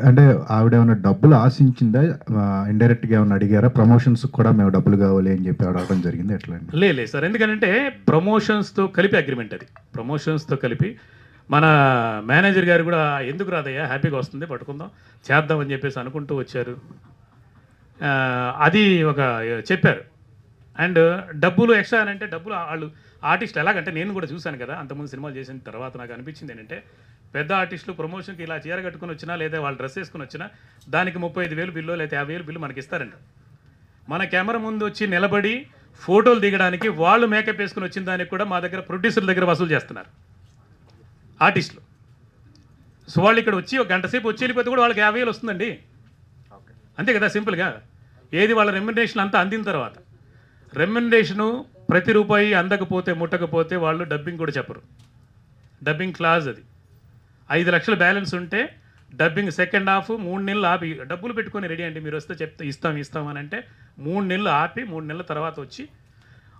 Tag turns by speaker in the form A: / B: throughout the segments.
A: అంటే ఆవిడ ఏమైనా డబ్బులు ఆశించిందా? ఇండైరెక్ట్‌గా ఏమన్నా అడిగారా? ప్రమోషన్స్‌కి కూడా మేము డబ్బులు కావాలి అని చెప్పి అడగడం జరిగిందా? ఎట్లా అండి?
B: లేదు సార్. ఎందుకనంటే ప్రమోషన్స్‌తో కలిపి అగ్రీమెంట్ అది. ప్రమోషన్స్‌తో కలిపి మన మేనేజర్ గారు కూడా ఎందుకు రాదయ్యా హ్యాపీగా వస్తుంది పట్టుకుందాం, చేద్దాం అని చెప్పేసి అనుకుంటూ వచ్చారు. అది ఒక చెప్పారు. అండ్ డబ్బులు ఎక్స్ట్రా అనంటే డబ్బులు ఆళ్ళు ఆర్టిస్టులు ఎలాగంటే నేను కూడా చూశాను కదా! అంతకుముందు సినిమాలు చేసిన తర్వాత నాకు అనిపించింది ఏంటంటే, పెద్ద ఆర్టిస్టులు ప్రమోషన్‌కి ఇలా చీర కట్టుకొని వచ్చినా, లేదా వాళ్ళు డ్రెస్ ఏసుకొని వచ్చినా, దానికి 35,000 బిల్లో లేతే 50,000 బిల్లు మనకిస్తారండి. మన కెమెరా ముందు వచ్చి నిలబడి ఫోటోలు దిగడానికి వాళ్ళు మేకప్ వేసుకొని వచ్చిన దానికి కూడా మా దగ్గర ప్రొడ్యూసర్ల దగ్గర వసూలు చేస్తున్నారు ఆర్టిస్టులు. సో వాళ్ళు ఇక్కడ వచ్చి ఒక గంట సేపు వచ్చి వెళ్ళిపోతే కూడా వాళ్ళకి 50,000 వస్తుందండి. అంతే కదా సింపుల్గా. ఏది వాళ్ళ రెమ్యునరేషన్ అంతా అందిన తర్వాత. రెమ్యునరేషను ప్రతి రూపాయి అందకపోతే ముట్టకపోతే వాళ్ళు డబ్బింగ్ కూడా చెప్పరు. డబ్బింగ్ క్లాజ్ అది. 5 లక్షల బ్యాలెన్స్ ఉంటే డబ్బింగ్ సెకండ్ హాఫ్ 3 నెలలు ఆపి డబ్బులు పెట్టుకొని రెడీ అండి మీరు వస్తే చెప్తే ఇస్తాం అని అంటే 3 నెలలు ఆపి 3 నెలల తర్వాత వచ్చి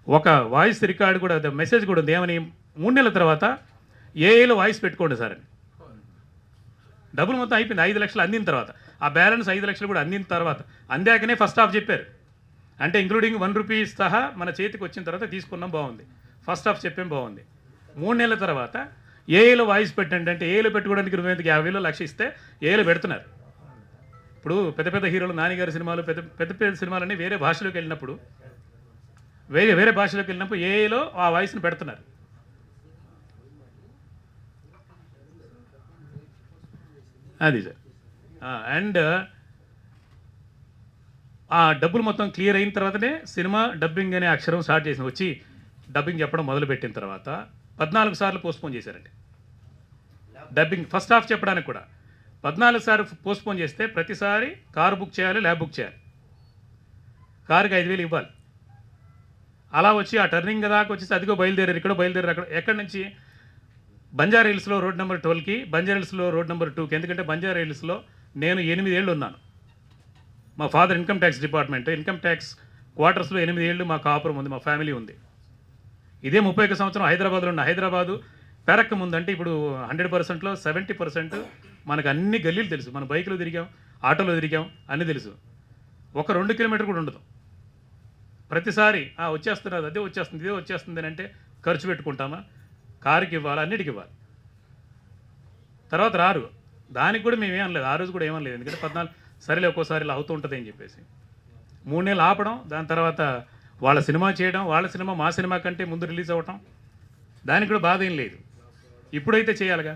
B: ఒక వాయిస్ రికార్డు కూడా మెసేజ్ కూడా ఉంది. ఏమని 3 నెలల తర్వాత ఏఏలో వాయిస్ పెట్టుకోండి సార్ అని. డబ్బులు మొత్తం అయిపోయింది 5 లక్షలు అందిన తర్వాత. ఆ బ్యాలెన్స్ 5 లక్షలు కూడా అందిన తర్వాత అందాకనే ఫస్ట్ హాఫ్ చెప్పారు. అంటే ఇంక్లూడింగ్ ₹1 సహా మన చేతికి వచ్చిన తర్వాత తీసుకున్నాం బాగుంది. ఫస్ట్ హాఫ్ చెప్పాం బాగుంది. 3 నెలల తర్వాత ఏఏలో వాయిస్ పెట్టండి అంటే ఏఏలో పెట్టుకోవడానికి 50,000 లక్ష ఇస్తే ఏఏలో పెడుతున్నారు. ఇప్పుడు పెద్ద పెద్ద హీరోలు నానిగారి సినిమాలు పెద్ద సినిమాలన్నీ వేరే భాషలోకి వెళ్ళినప్పుడు వేరే భాషలోకి వెళ్ళినప్పుడు ఏఏలో ఆ వాయిస్ని పెడుతున్నారు. అది సార్. అండ్ ఆ డబ్బులు మొత్తం క్లియర్ అయిన తర్వాతనే సినిమా డబ్బింగ్ అనే అక్షరం స్టార్ట్ చేసిన వచ్చి డబ్బింగ్ చెప్పడం మొదలుపెట్టిన తర్వాత 14 సార్లు పోస్ట్పోన్ చేశారండి. డబ్బింగ్ ఫస్ట్ హాఫ్ చెప్పడానికి కూడా 14 సార్లు పోస్ట్పోన్ చేస్తే ప్రతిసారి కారు బుక్ చేయాలి, ల్యాబ్ బుక్ చేయాలి. కారుకి 5,000 ఇవ్వాలి. అలా వచ్చి ఆ టర్నింగ్ దాకా వచ్చేసి అదిగో బయలుదేరారు, ఇక్కడ బయలుదేరారు, అక్కడ ఎక్కడి నుంచి బంజారా హిల్స్లో రోడ్ నెంబర్ 12కి, బంజారా హిల్స్లో రోడ్ నెంబర్ 2కి. ఎందుకంటే బంజారా హిల్స్లో నేను 8 ఏళ్ళు ఉన్నాను. మా father income tax department, income tax క్వార్టర్స్లో 8 ఏళ్ళు మా కాపురం ఉంది, మా ఫ్యామిలీ ఉంది. ఇదే 31 సంవత్సరం హైదరాబాద్లో ఉన్న హైదరాబాదు పెరక్క ముందు అంటే ఇప్పుడు 100%లో 70% మనకు అన్ని గల్లీలు తెలుసు. మన బైక్లో తిరిగాం, ఆటోలో తిరిగాం, అన్నీ తెలుసు. ఒక 2 కిలోమీటర్ కూడా ఉండదు. ప్రతిసారి వచ్చేస్తున్నది, అదే వచ్చేస్తుంది, ఇదే వచ్చేస్తుంది అని అంటే ఖర్చు పెట్టుకుంటామా? కారుకి ఇవ్వాలి, అన్నిటికి ఇవ్వాలి. తర్వాత రారు, దానికి కూడా మేము ఏమనలేదు. ఆ రోజు కూడా ఏమనలేదు. ఎందుకంటే 14 సరేలే ఒక్కోసారి ఇలా అవుతూ ఉంటుంది అని చెప్పేసి 3 నెలలు ఆపడం, దాని తర్వాత వాళ్ళ సినిమా చేయడం, వాళ్ళ సినిమా మా సినిమా కంటే ముందు రిలీజ్ అవ్వటం, దానికి కూడా బాధ ఏం లేదు. ఇప్పుడైతే చేయాలిగా.